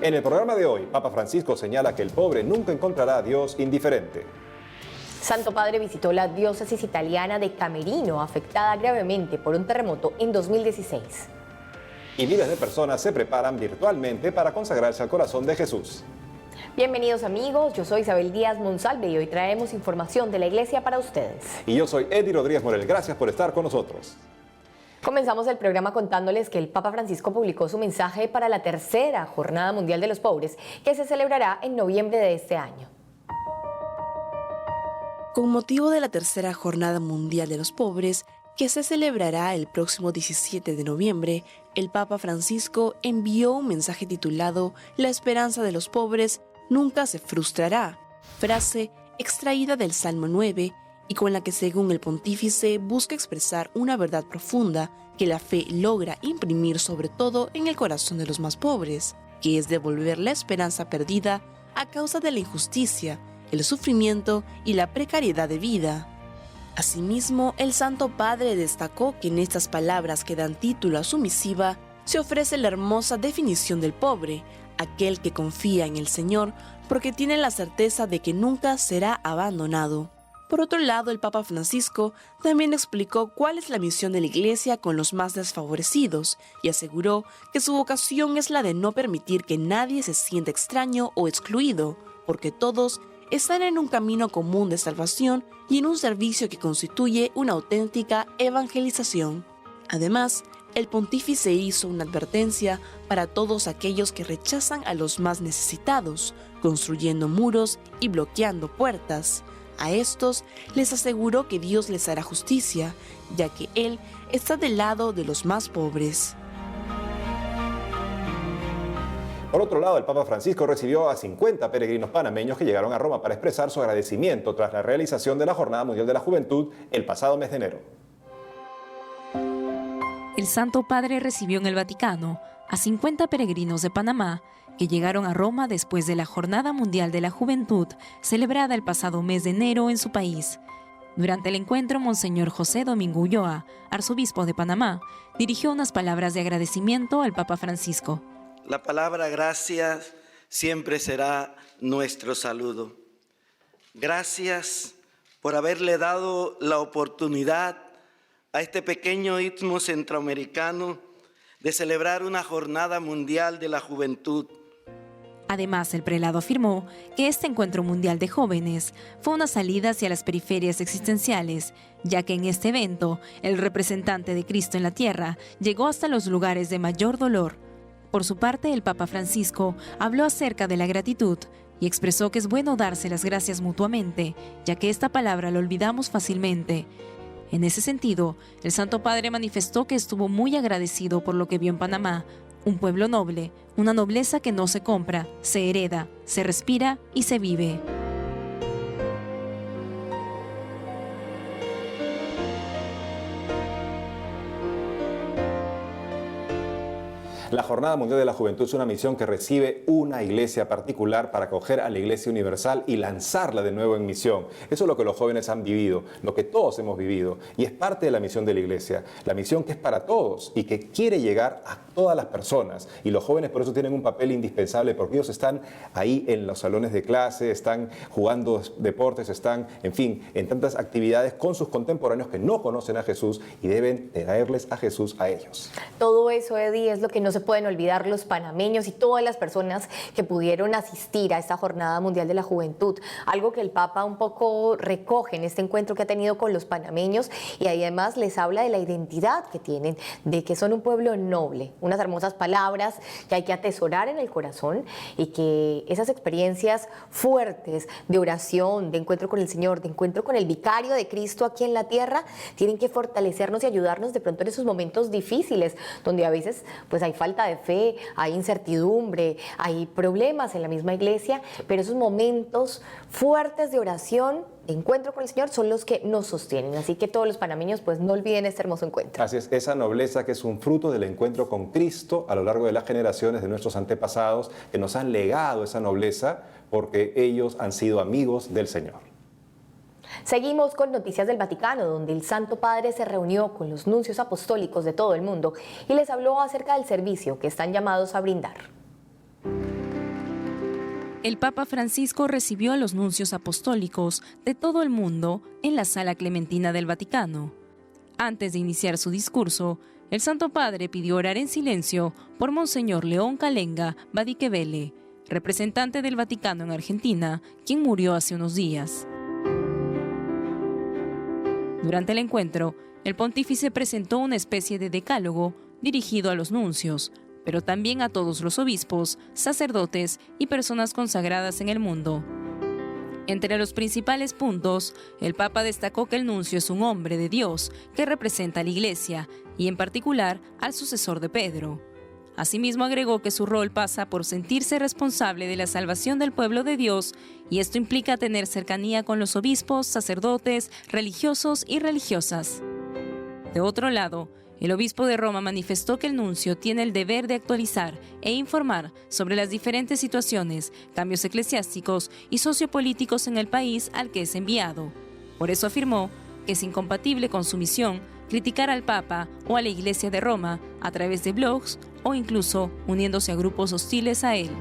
En el programa de hoy, Papa Francisco señala que el pobre nunca encontrará a Dios indiferente. Santo Padre visitó la diócesis italiana de Camerino, afectada gravemente por un terremoto en 2016. Y miles de personas se preparan virtualmente para consagrarse al corazón de Jesús. Bienvenidos amigos, yo soy Isabel Díaz Monsalve y hoy traemos información de la Iglesia para ustedes. Y yo soy Eddie Rodríguez Morel, gracias por estar con nosotros. Comenzamos el programa contándoles que el Papa Francisco publicó su mensaje para la tercera Jornada Mundial de los Pobres, que se celebrará en noviembre de este año. Con motivo de la tercera Jornada Mundial de los Pobres, que se celebrará el próximo 17 de noviembre, el Papa Francisco envió un mensaje titulado «La esperanza de los pobres nunca se frustrará», frase extraída del Salmo 9 y con la que, según el pontífice, busca expresar una verdad profunda que la fe logra imprimir sobre todo en el corazón de los más pobres, que es devolver la esperanza perdida a causa de la injusticia, el sufrimiento y la precariedad de vida. Asimismo, el Santo Padre destacó que en estas palabras que dan título a su misiva se ofrece la hermosa definición del pobre, aquel que confía en el Señor porque tiene la certeza de que nunca será abandonado. Por otro lado, el Papa Francisco también explicó cuál es la misión de la Iglesia con los más desfavorecidos y aseguró que su vocación es la de no permitir que nadie se sienta extraño o excluido, porque todos están en un camino común de salvación y en un servicio que constituye una auténtica evangelización. Además, el pontífice hizo una advertencia para todos aquellos que rechazan a los más necesitados, construyendo muros y bloqueando puertas. A estos les aseguró que Dios les hará justicia, ya que Él está del lado de los más pobres. Por otro lado, el Papa Francisco recibió a 50 peregrinos panameños que llegaron a Roma para expresar su agradecimiento tras la realización de la Jornada Mundial de la Juventud el pasado mes de enero. El Santo Padre recibió en el Vaticano a 50 peregrinos de Panamá que llegaron a Roma después de la Jornada Mundial de la Juventud celebrada el pasado mes de enero en su país. Durante el encuentro, Monseñor José Domingo Ulloa, arzobispo de Panamá, dirigió unas palabras de agradecimiento al Papa Francisco. La palabra gracias siempre será nuestro saludo. Gracias por haberle dado la oportunidad a este pequeño istmo centroamericano de celebrar una Jornada Mundial de la Juventud. Además, el prelado afirmó que este encuentro mundial de jóvenes fue una salida hacia las periferias existenciales, ya que en este evento el representante de Cristo en la tierra llegó hasta los lugares de mayor dolor. Por su parte, el Papa Francisco habló acerca de la gratitud y expresó que es bueno darse las gracias mutuamente, ya que esta palabra la olvidamos fácilmente. En ese sentido, el Santo Padre manifestó que estuvo muy agradecido por lo que vio en Panamá, un pueblo noble, una nobleza que no se compra, se hereda, se respira y se vive. La Jornada Mundial de la Juventud es una misión que recibe una iglesia particular para acoger a la Iglesia Universal y lanzarla de nuevo en misión. Eso es lo que los jóvenes han vivido, lo que todos hemos vivido, y es parte de la misión de la iglesia, la misión que es para todos y que quiere llegar a todas las personas. Y los jóvenes por eso tienen un papel indispensable, porque ellos están ahí en los salones de clase, están jugando deportes, están, en fin, en tantas actividades con sus contemporáneos que no conocen a Jesús y deben traerles a Jesús a ellos. Todo eso, Eddie, es lo que no se pueden olvidar los panameños y todas las personas que pudieron asistir a esta Jornada Mundial de la Juventud. Algo que el Papa un poco recoge en este encuentro que ha tenido con los panameños y además les habla de la identidad que tienen, de que son un pueblo noble. Unas hermosas palabras que hay que atesorar en el corazón y que esas experiencias fuertes de oración, de encuentro con el Señor, de encuentro con el vicario de Cristo aquí en la tierra, tienen que fortalecernos y ayudarnos de pronto en esos momentos difíciles, donde a veces pues hay falta de fe, hay incertidumbre, hay problemas en la misma iglesia, pero esos momentos fuertes de oración, de encuentro con el Señor, son los que nos sostienen. Así que todos los panameños pues no olviden este hermoso encuentro. Así es, esa nobleza que es un fruto del encuentro con Cristo a lo largo de las generaciones de nuestros antepasados, que nos han legado esa nobleza porque ellos han sido amigos del Señor. Seguimos con noticias del Vaticano, donde el Santo Padre se reunió con los nuncios apostólicos de todo el mundo y les habló acerca del servicio que están llamados a brindar. El Papa Francisco recibió a los nuncios apostólicos de todo el mundo en la Sala Clementina del Vaticano. Antes de iniciar su discurso, el Santo Padre pidió orar en silencio por Monseñor León Calenga Badiquevele, representante del Vaticano en Argentina, quien murió hace unos días. Durante el encuentro, el pontífice presentó una especie de decálogo dirigido a los nuncios, pero también a todos los obispos, sacerdotes y personas consagradas en el mundo. Entre los principales puntos, el Papa destacó que el nuncio es un hombre de Dios que representa a la Iglesia y en particular al sucesor de Pedro. Asimismo agregó que su rol pasa por sentirse responsable de la salvación del pueblo de Dios y esto implica tener cercanía con los obispos, sacerdotes, religiosos y religiosas. De otro lado, el obispo de Roma manifestó que el nuncio tiene el deber de actualizar e informar sobre las diferentes situaciones, cambios eclesiásticos y sociopolíticos en el país al que es enviado. Por eso afirmó que es incompatible con su misión criticar al Papa o a la Iglesia de Roma a través de blogs o incluso uniéndose a grupos hostiles a él.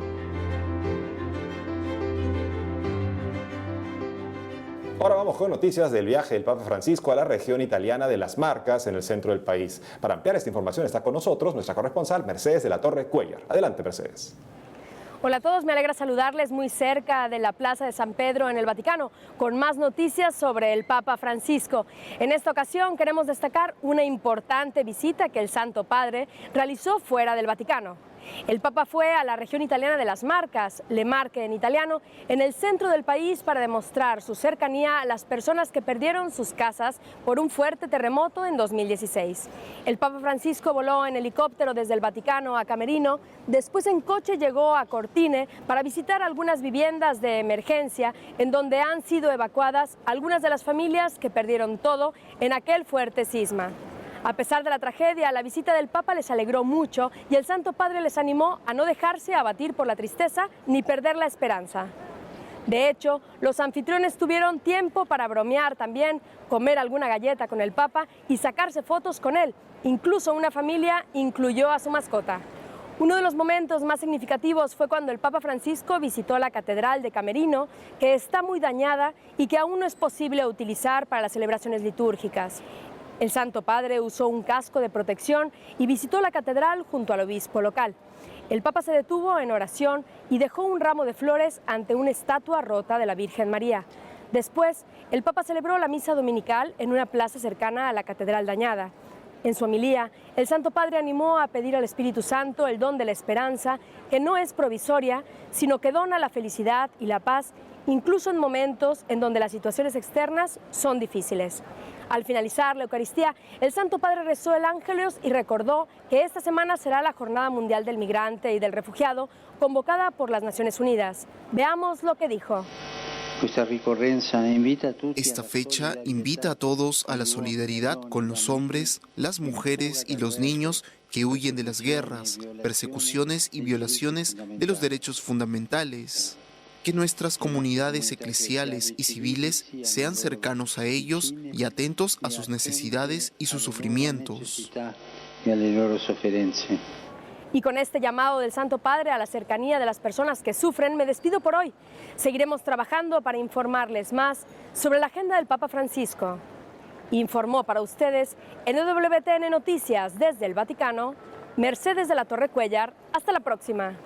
Ahora vamos con noticias del viaje del Papa Francisco a la región italiana de Las Marcas, en el centro del país. Para ampliar esta información está con nosotros nuestra corresponsal Mercedes de la Torre Cuellar. Adelante, Mercedes. Hola a todos, me alegra saludarles muy cerca de la Plaza de San Pedro en el Vaticano, con más noticias sobre el Papa Francisco. En esta ocasión queremos destacar una importante visita que el Santo Padre realizó fuera del Vaticano. El Papa fue a la región italiana de Las Marcas, Le Marche en italiano, en el centro del país para demostrar su cercanía a las personas que perdieron sus casas por un fuerte terremoto en 2016. El Papa Francisco voló en helicóptero desde el Vaticano a Camerino, después en coche llegó a Cortine para visitar algunas viviendas de emergencia en donde han sido evacuadas algunas de las familias que perdieron todo en aquel fuerte sisma. A pesar de la tragedia, la visita del Papa les alegró mucho y el Santo Padre les animó a no dejarse abatir por la tristeza ni perder la esperanza. De hecho, los anfitriones tuvieron tiempo para bromear también, comer alguna galleta con el Papa y sacarse fotos con él. Incluso una familia incluyó a su mascota. Uno de los momentos más significativos fue cuando el Papa Francisco visitó la Catedral de Camerino, que está muy dañada y que aún no es posible utilizar para las celebraciones litúrgicas. El Santo Padre usó un casco de protección y visitó la catedral junto al obispo local. El Papa se detuvo en oración y dejó un ramo de flores ante una estatua rota de la Virgen María. Después, el Papa celebró la misa dominical en una plaza cercana a la catedral dañada. En su homilía, el Santo Padre animó a pedir al Espíritu Santo el don de la esperanza, que no es provisoria, sino que dona la felicidad y la paz, incluso en momentos en donde las situaciones externas son difíciles. Al finalizar la Eucaristía, el Santo Padre rezó el Ángelus y recordó que esta semana será la Jornada Mundial del Migrante y del Refugiado, convocada por las Naciones Unidas. Veamos lo que dijo. Esta fecha invita a todos a la solidaridad con los hombres, las mujeres y los niños que huyen de las guerras, persecuciones y violaciones de los derechos fundamentales. Que nuestras comunidades eclesiales y civiles sean cercanos a ellos y atentos a sus necesidades y sus sufrimientos. Y con este llamado del Santo Padre a la cercanía de las personas que sufren, me despido por hoy. Seguiremos trabajando para informarles más sobre la agenda del Papa Francisco. Informó para ustedes en WTN Noticias desde el Vaticano, Mercedes de la Torre Cuellar. Hasta la próxima.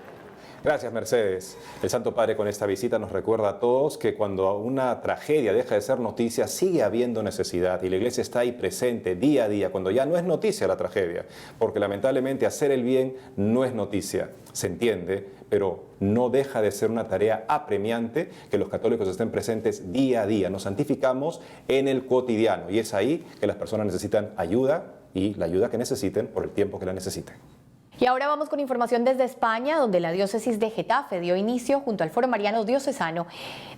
Gracias, Mercedes. El Santo Padre con esta visita nos recuerda a todos que cuando una tragedia deja de ser noticia, sigue habiendo necesidad y la Iglesia está ahí presente día a día, cuando ya no es noticia la tragedia, porque lamentablemente hacer el bien no es noticia, se entiende, pero no deja de ser una tarea apremiante que los católicos estén presentes día a día. Nos santificamos en el cotidiano y es ahí que las personas necesitan ayuda y la ayuda que necesiten por el tiempo que la necesiten. Y ahora vamos con información desde España, donde la diócesis de Getafe dio inicio, junto al Foro Mariano Diocesano,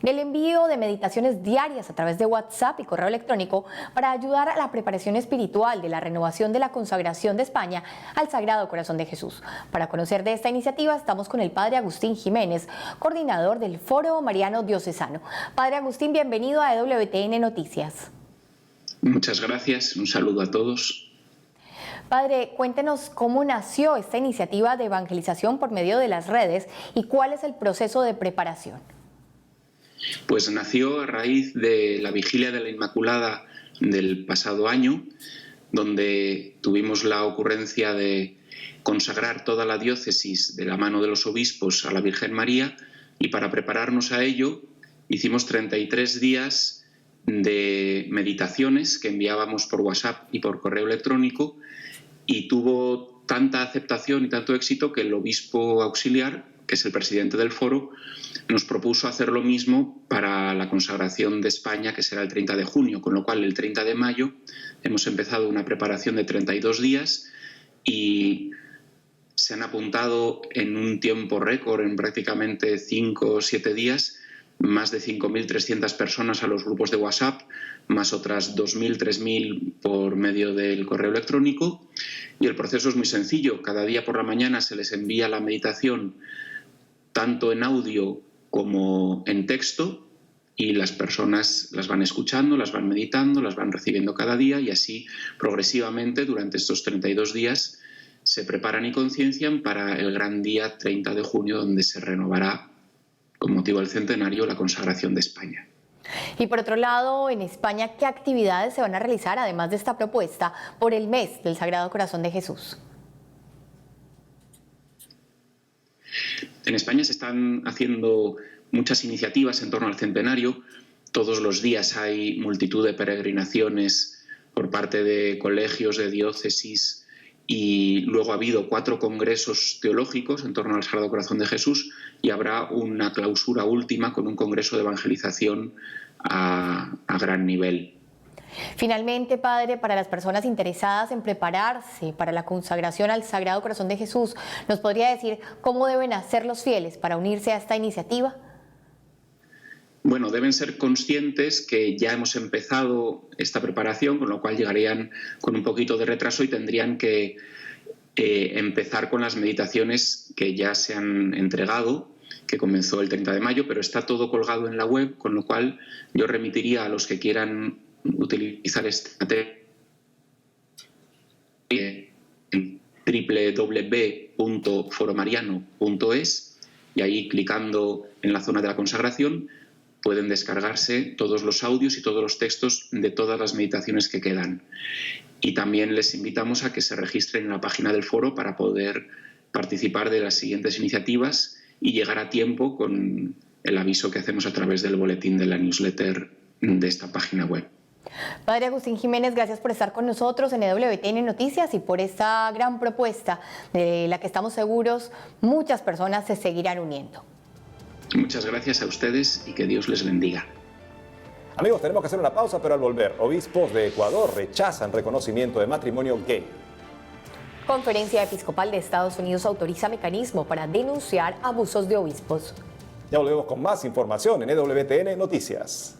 del envío de meditaciones diarias a través de WhatsApp y correo electrónico para ayudar a la preparación espiritual de la renovación de la consagración de España al Sagrado Corazón de Jesús. Para conocer de esta iniciativa estamos con el Padre Agustín Jiménez, coordinador del Foro Mariano Diocesano. Padre Agustín, bienvenido a EWTN Noticias. Muchas gracias, un saludo a todos. Padre, cuéntenos cómo nació esta iniciativa de evangelización por medio de las redes y cuál es el proceso de preparación. Pues nació a raíz de la Vigilia de la Inmaculada del pasado año, donde tuvimos la ocurrencia de consagrar toda la diócesis de la mano de los obispos a la Virgen María, y para prepararnos a ello hicimos 33 días de meditaciones que enviábamos por WhatsApp y por correo electrónico, y tuvo tanta aceptación y tanto éxito que el obispo auxiliar, que es el presidente del foro, nos propuso hacer lo mismo para la consagración de España, que será el 30 de junio, con lo cual el 30 de mayo hemos empezado una preparación de 32 días y se han apuntado en un tiempo récord, en prácticamente 5 o 7 días, más de 5.300 personas a los grupos de WhatsApp, más otras 2.000, 3.000 por medio del correo electrónico. Y el proceso es muy sencillo. Cada día por la mañana se les envía la meditación tanto en audio como en texto, y las personas las van escuchando, las van meditando, las van recibiendo cada día, y así progresivamente durante estos 32 días se preparan y conciencian para el gran día 30 de junio, donde se renovará, con motivo del centenario, la consagración de España. Y por otro lado, en España, ¿qué actividades se van a realizar, además de esta propuesta, por el mes del Sagrado Corazón de Jesús? En España se están haciendo muchas iniciativas en torno al centenario. Todos los días hay multitud de peregrinaciones por parte de colegios, de diócesis, y luego ha habido 4 congresos teológicos en torno al Sagrado Corazón de Jesús, y habrá una clausura última con un congreso de evangelización a gran nivel. Finalmente, Padre, para las personas interesadas en prepararse para la consagración al Sagrado Corazón de Jesús, ¿nos podría decir cómo deben hacer los fieles para unirse a esta iniciativa? Bueno, deben ser conscientes que ya hemos empezado esta preparación, con lo cual llegarían con un poquito de retraso y tendrían que empezar con las meditaciones que ya se han entregado, que comenzó el 30 de mayo, pero está todo colgado en la web, con lo cual yo remitiría a los que quieran utilizar esta en www.foromariano.es, y ahí, clicando en la zona de la consagración, pueden descargarse todos los audios y todos los textos de todas las meditaciones que quedan. Y también les invitamos a que se registren en la página del foro para poder participar de las siguientes iniciativas y llegar a tiempo con el aviso que hacemos a través del boletín de la newsletter de esta página web. Padre Agustín Jiménez, gracias por estar con nosotros en EWTN Noticias y por esta gran propuesta de la que estamos seguros muchas personas se seguirán uniendo. Muchas gracias a ustedes y que Dios les bendiga. Amigos, tenemos que hacer una pausa, pero al volver, obispos de Ecuador rechazan reconocimiento de matrimonio gay. Conferencia Episcopal de Estados Unidos autoriza mecanismo para denunciar abusos de obispos. Ya volvemos con más información en EWTN Noticias.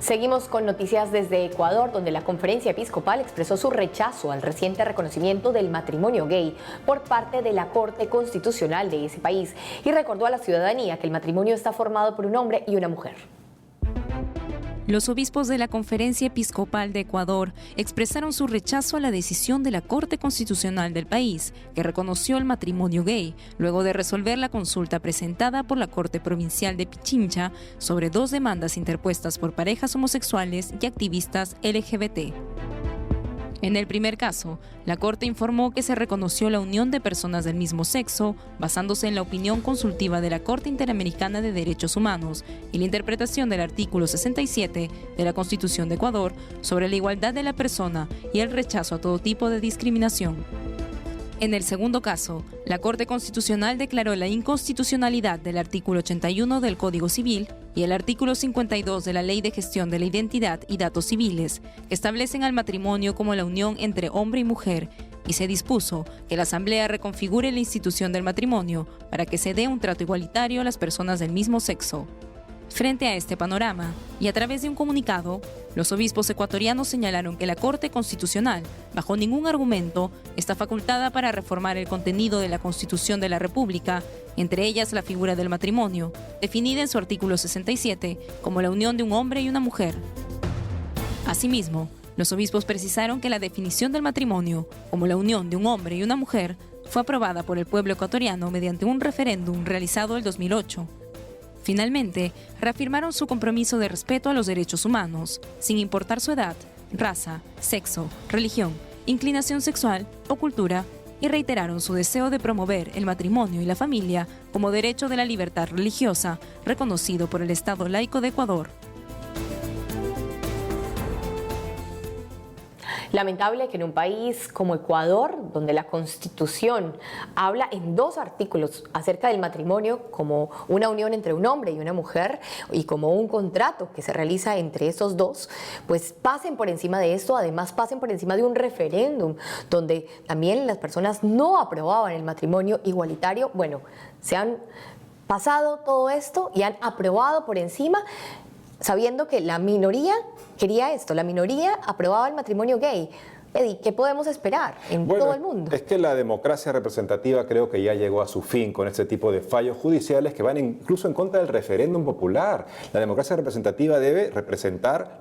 Seguimos con noticias desde Ecuador, donde la Conferencia Episcopal expresó su rechazo al reciente reconocimiento del matrimonio gay por parte de la Corte Constitucional de ese país y recordó a la ciudadanía que el matrimonio está formado por un hombre y una mujer. Los obispos de la Conferencia Episcopal de Ecuador expresaron su rechazo a la decisión de la Corte Constitucional del país, que reconoció el matrimonio gay, luego de resolver la consulta presentada por la Corte Provincial de Pichincha sobre 2 demandas interpuestas por parejas homosexuales y activistas LGBT. En el primer caso, la Corte informó que se reconoció la unión de personas del mismo sexo, basándose en la opinión consultiva de la Corte Interamericana de Derechos Humanos y la interpretación del artículo 67 de la Constitución de Ecuador sobre la igualdad de la persona y el rechazo a todo tipo de discriminación. En el segundo caso, la Corte Constitucional declaró la inconstitucionalidad del artículo 81 del Código Civil y el artículo 52 de la Ley de Gestión de la Identidad y Datos Civiles, que establecen al matrimonio como la unión entre hombre y mujer, y se dispuso que la Asamblea reconfigure la institución del matrimonio para que se dé un trato igualitario a las personas del mismo sexo. Frente a este panorama, y a través de un comunicado, los obispos ecuatorianos señalaron que la Corte Constitucional, bajo ningún argumento, está facultada para reformar el contenido de la Constitución de la República, entre ellas la figura del matrimonio, definida en su artículo 67 como la unión de un hombre y una mujer. Asimismo, los obispos precisaron que la definición del matrimonio como la unión de un hombre y una mujer fue aprobada por el pueblo ecuatoriano mediante un referéndum realizado en 2008. Finalmente, reafirmaron su compromiso de respeto a los derechos humanos, sin importar su edad, raza, sexo, religión, inclinación sexual o cultura, y reiteraron su deseo de promover el matrimonio y la familia como derecho de la libertad religiosa, reconocido por el Estado laico de Ecuador. Lamentable que en un país como Ecuador, donde la Constitución habla en 2 artículos acerca del matrimonio como una unión entre un hombre y una mujer y como un contrato que se realiza entre esos dos, pues pasen por encima de esto, además pasen por encima de un referéndum donde también las personas no aprobaban el matrimonio igualitario. Bueno, se han pasado todo esto y han aprobado por encima, sabiendo que la minoría quería esto, la minoría aprobaba el matrimonio gay. Eddie, ¿qué podemos esperar en todo el mundo? Es que la democracia representativa creo que ya llegó a su fin con este tipo de fallos judiciales que van incluso en contra del referéndum popular. La democracia representativa debe representar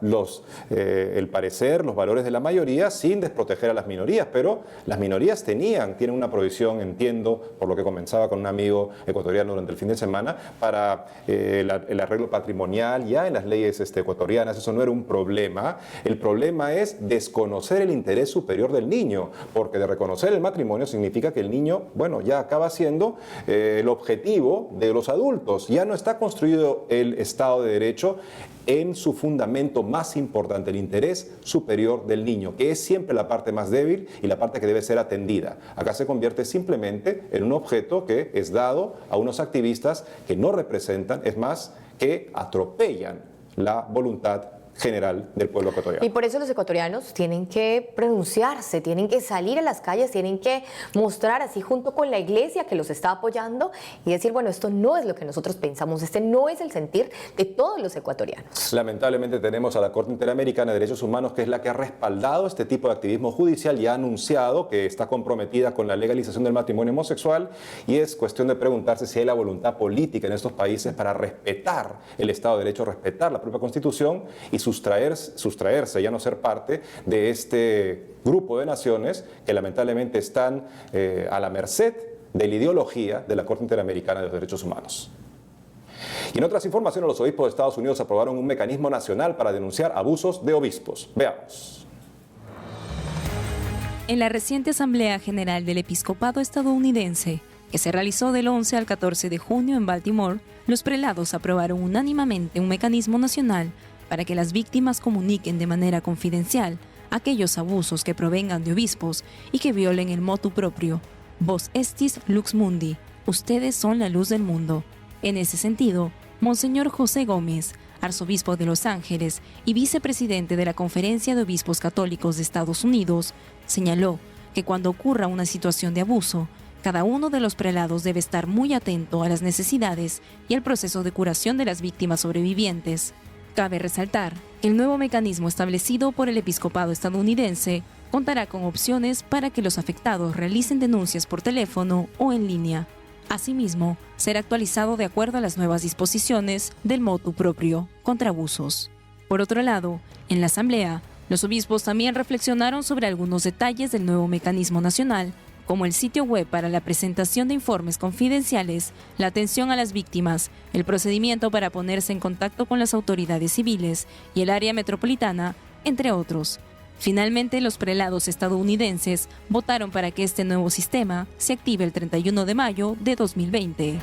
el parecer, los valores de la mayoría sin desproteger a las minorías, pero las minorías tienen una provisión, entiendo, por lo que comenzaba con un amigo ecuatoriano durante el fin de semana, para el arreglo patrimonial ya en las leyes ecuatorianas. Eso no era un problema. El problema es desconocer el interés superior del niño, porque de reconocer el matrimonio significa que el niño, bueno, ya acaba siendo el objetivo de los adultos. Ya no está construido el Estado de Derecho en su fundamento más importante, el interés superior del niño, que es siempre la parte más débil y la parte que debe ser atendida. Acá se convierte simplemente en un objeto que es dado a unos activistas que no representan, es más, que atropellan la voluntad general del pueblo ecuatoriano. Y por eso los ecuatorianos tienen que pronunciarse, tienen que salir a las calles, tienen que mostrar así junto con la iglesia que los está apoyando y decir, bueno, esto no es lo que nosotros pensamos, este no es el sentir de todos los ecuatorianos. Lamentablemente tenemos a la Corte Interamericana de Derechos Humanos, que es la que ha respaldado este tipo de activismo judicial y ha anunciado que está comprometida con la legalización del matrimonio homosexual, y es cuestión de preguntarse si hay la voluntad política en estos países para respetar el Estado de Derecho, respetar la propia Constitución y sustraerse, ya no ser parte de este grupo de naciones que lamentablemente están a la merced de la ideología de la Corte Interamericana de los Derechos Humanos. Y en otras informaciones, los obispos de Estados Unidos aprobaron un mecanismo nacional para denunciar abusos de obispos. Veamos. En la reciente Asamblea General del Episcopado estadounidense, que se realizó del 11 al 14 de junio en Baltimore, los prelados aprobaron unánimemente un mecanismo nacional para que las víctimas comuniquen de manera confidencial aquellos abusos que provengan de obispos y que violen el motu propio, Vos estis lux mundi, ustedes son la luz del mundo. En ese sentido, Monseñor José Gómez, arzobispo de Los Ángeles y vicepresidente de la Conferencia de Obispos Católicos de Estados Unidos, señaló que cuando ocurra una situación de abuso, cada uno de los prelados debe estar muy atento a las necesidades y al proceso de curación de las víctimas sobrevivientes. Cabe resaltar que el nuevo mecanismo establecido por el episcopado estadounidense contará con opciones para que los afectados realicen denuncias por teléfono o en línea. Asimismo, será actualizado de acuerdo a las nuevas disposiciones del motu propio contra abusos. Por otro lado, en la Asamblea, los obispos también reflexionaron sobre algunos detalles del nuevo mecanismo nacional, como el sitio web para la presentación de informes confidenciales, la atención a las víctimas, el procedimiento para ponerse en contacto con las autoridades civiles y el área metropolitana, entre otros. Finalmente, los prelados estadounidenses votaron para que este nuevo sistema se active el 31 de mayo de 2020.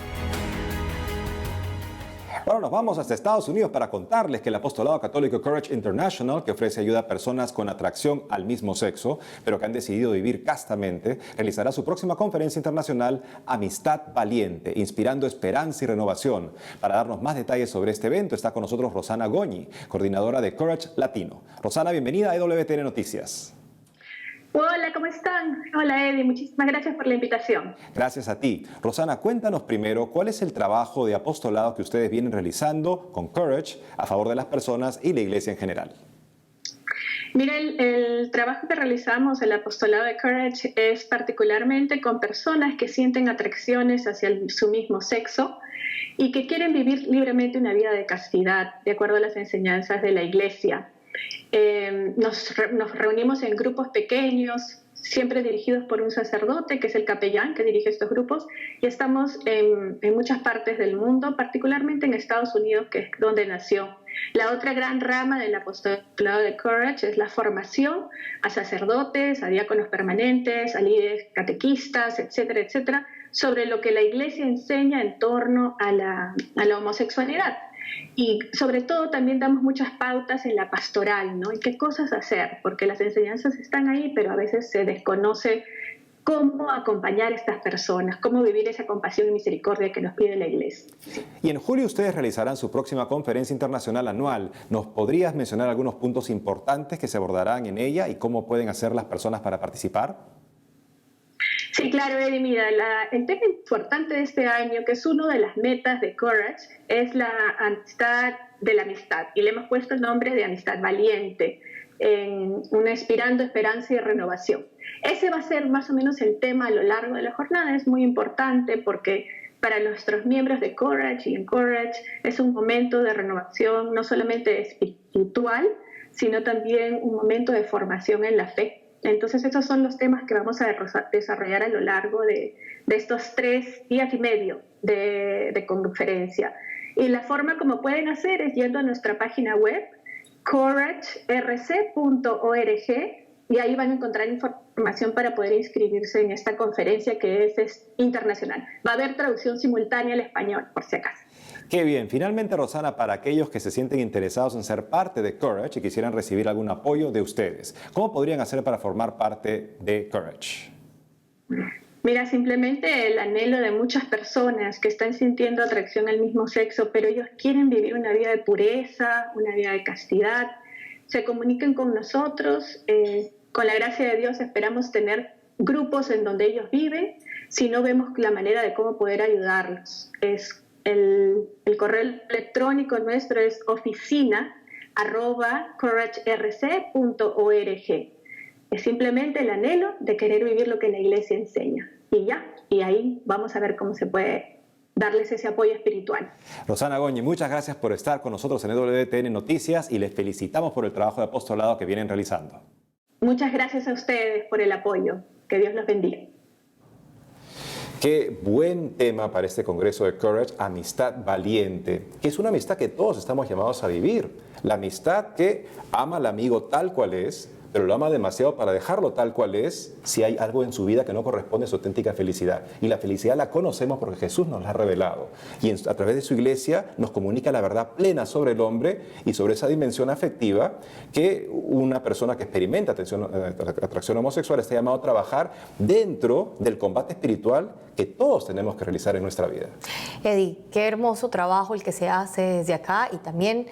Ahora nos vamos hasta Estados Unidos para contarles que el apostolado católico Courage International, que ofrece ayuda a personas con atracción al mismo sexo, pero que han decidido vivir castamente, realizará su próxima conferencia internacional Amistad Valiente, inspirando esperanza y renovación. Para darnos más detalles sobre este evento está con nosotros Rosana Goñi, coordinadora de Courage Latino. Rosana, bienvenida a EWTN Noticias. Hola, ¿cómo están? Hola, Eddie, muchísimas gracias por la invitación. Gracias a ti. Rosana, cuéntanos primero cuál es el trabajo de apostolado que ustedes vienen realizando con Courage a favor de las personas y la iglesia en general. Mira, el trabajo que realizamos, el apostolado de Courage, es particularmente con personas que sienten atracciones hacia su mismo sexo y que quieren vivir libremente una vida de castidad, de acuerdo a las enseñanzas de la iglesia. Nos reunimos en grupos pequeños, siempre dirigidos por un sacerdote, que es el capellán que dirige estos grupos, y estamos en muchas partes del mundo, particularmente en Estados Unidos, que es donde nació. La otra gran rama del apostolado de Courage es la formación a sacerdotes, a diáconos permanentes, a líderes catequistas, etcétera, etcétera, sobre lo que la iglesia enseña en torno a la homosexualidad. Y sobre todo también damos muchas pautas en la pastoral, ¿no? Y qué cosas hacer, porque las enseñanzas están ahí, pero a veces se desconoce cómo acompañar a estas personas, cómo vivir esa compasión y misericordia que nos pide la iglesia. Y en julio ustedes realizarán su próxima conferencia internacional anual. ¿Nos podrías mencionar algunos puntos importantes que se abordarán en ella y cómo pueden hacer las personas para participar? Sí, claro, Eddie, mira, el tema importante de este año, que es uno de las metas de Courage, es la amistad de la amistad. Y le hemos puesto el nombre de Amistad Valiente, en una inspirando esperanza y renovación. Ese va a ser más o menos el tema a lo largo de la jornada. Es muy importante porque para nuestros miembros de Courage y en Courage es un momento de renovación no solamente espiritual, sino también un momento de formación en la fe. Entonces, estos son los temas que vamos a desarrollar a lo largo de estos 3 días y medio de conferencia. Y la forma como pueden hacer es yendo a nuestra página web, couragerc.org, y ahí van a encontrar información para poder inscribirse en esta conferencia que es internacional. Va a haber traducción simultánea al español, por si acaso. Qué bien. Finalmente, Rosana, para aquellos que se sienten interesados en ser parte de Courage y quisieran recibir algún apoyo de ustedes, ¿cómo podrían hacer para formar parte de Courage? Mira, simplemente el anhelo de muchas personas que están sintiendo atracción al mismo sexo, pero ellos quieren vivir una vida de pureza, una vida de castidad, se comuniquen con nosotros. Con la gracia de Dios esperamos tener grupos en donde ellos viven, si no vemos la manera de cómo poder ayudarlos. El correo electrónico nuestro es oficina@couragerc.org. Es simplemente el anhelo de querer vivir lo que la iglesia enseña. Y ahí vamos a ver cómo se puede darles ese apoyo espiritual. Rosana Goñi, muchas gracias por estar con nosotros en WTN Noticias y les felicitamos por el trabajo de apostolado que vienen realizando. Muchas gracias a ustedes por el apoyo. Que Dios los bendiga. Qué buen tema para este Congreso de Courage, Amistad Valiente, que es una amistad que todos estamos llamados a vivir. La amistad que ama al amigo tal cual es, pero lo ama demasiado para dejarlo tal cual es si hay algo en su vida que no corresponde a su auténtica felicidad. Y la felicidad la conocemos porque Jesús nos la ha revelado. Y a través de su iglesia nos comunica la verdad plena sobre el hombre y sobre esa dimensión afectiva que una persona que experimenta atracción homosexual está llamado a trabajar dentro del combate espiritual que todos tenemos que realizar en nuestra vida. Eddie, qué hermoso trabajo el que se hace desde acá y también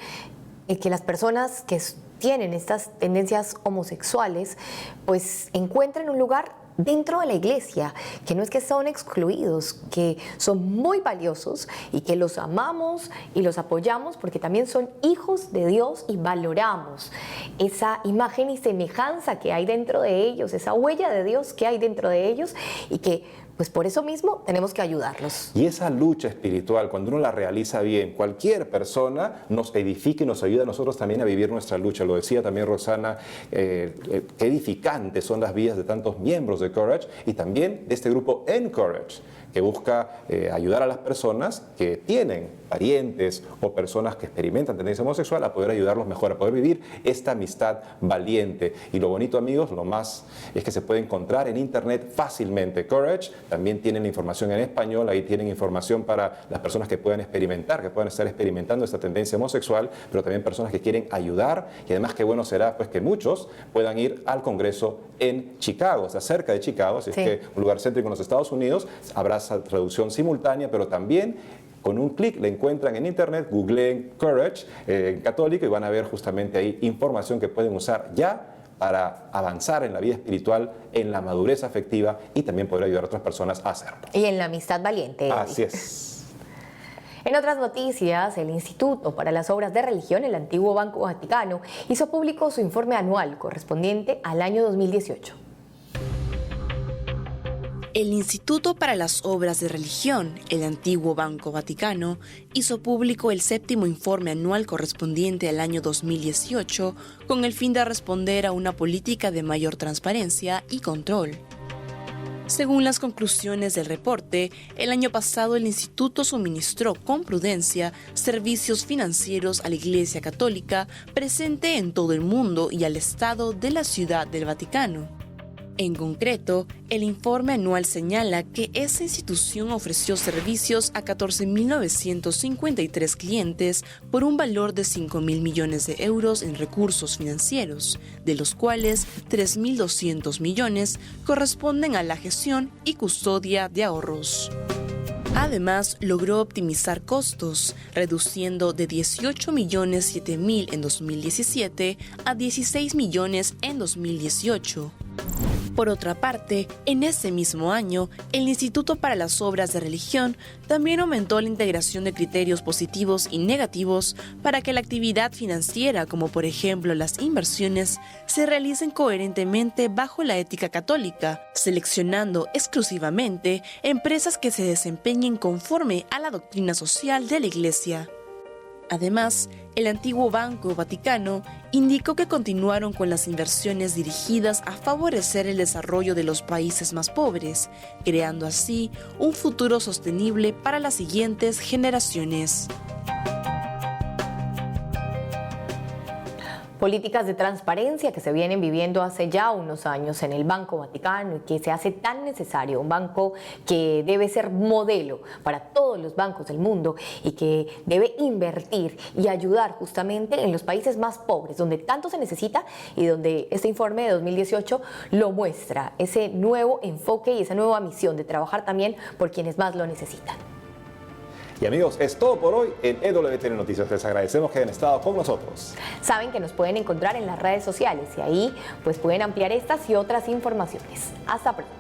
que las personas que tienen estas tendencias homosexuales, pues encuentren un lugar dentro de la iglesia, que no es que son excluidos, que son muy valiosos y que los amamos y los apoyamos porque también son hijos de Dios y valoramos esa imagen y semejanza que hay dentro de ellos, esa huella de Dios que hay dentro de ellos y que pues por eso mismo tenemos que ayudarlos. Y esa lucha espiritual, cuando uno la realiza bien, cualquier persona nos edifica y nos ayuda a nosotros también a vivir nuestra lucha. Lo decía también Rosana, qué edificantes son las vidas de tantos miembros de Courage y también de este grupo Encourage, que busca ayudar a las personas que tienen parientes o personas que experimentan tendencia homosexual a poder ayudarlos mejor, a poder vivir esta amistad valiente. Y lo bonito, amigos, lo más es que se puede encontrar en internet fácilmente. Courage también tienen la información en español, ahí tienen información para las personas que puedan experimentar, que puedan estar experimentando esta tendencia homosexual, pero también personas que quieren ayudar y además qué bueno será pues que muchos puedan ir al Congreso en Chicago, o sea, cerca de Chicago, así es que un lugar céntrico en los Estados Unidos, habrá traducción simultánea, pero también con un clic le encuentran en internet, googleen Courage católico y van a ver justamente ahí información que pueden usar ya para avanzar en la vida espiritual, en la madurez afectiva y también poder ayudar a otras personas a hacerlo. Y en la amistad valiente. Así es. En otras noticias, el Instituto para las Obras de Religión, el antiguo Banco Vaticano, hizo público su informe anual correspondiente al año 2018. El Instituto para las Obras de Religión, el antiguo Banco Vaticano, hizo público el 7º informe anual correspondiente al año 2018 con el fin de responder a una política de mayor transparencia y control. Según las conclusiones del reporte, el año pasado el instituto suministró con prudencia servicios financieros a la Iglesia Católica presente en todo el mundo y al Estado de la Ciudad del Vaticano. En concreto, el informe anual señala que esa institución ofreció servicios a 14.953 clientes por un valor de 5.000 millones de euros en recursos financieros, de los cuales 3.200 millones corresponden a la gestión y custodia de ahorros. Además, logró optimizar costos, reduciendo de 18.007.000 en 2017 a 16 millones en 2018. Por otra parte, en ese mismo año, el Instituto para las Obras de Religión también aumentó la integración de criterios positivos y negativos para que la actividad financiera, como por ejemplo las inversiones, se realicen coherentemente bajo la ética católica, seleccionando exclusivamente empresas que se desempeñen conforme a la doctrina social de la Iglesia. Además, el antiguo Banco Vaticano indicó que continuaron con las inversiones dirigidas a favorecer el desarrollo de los países más pobres, creando así un futuro sostenible para las siguientes generaciones. Políticas de transparencia que se vienen viviendo hace ya unos años en el Banco Vaticano y que se hace tan necesario, un banco que debe ser modelo para todos los bancos del mundo y que debe invertir y ayudar justamente en los países más pobres, donde tanto se necesita y donde este informe de 2018 lo muestra, ese nuevo enfoque y esa nueva misión de trabajar también por quienes más lo necesitan. Y amigos, es todo por hoy en EWTN Noticias. Les agradecemos que hayan estado con nosotros. Saben que nos pueden encontrar en las redes sociales y ahí pues pueden ampliar estas y otras informaciones. Hasta pronto.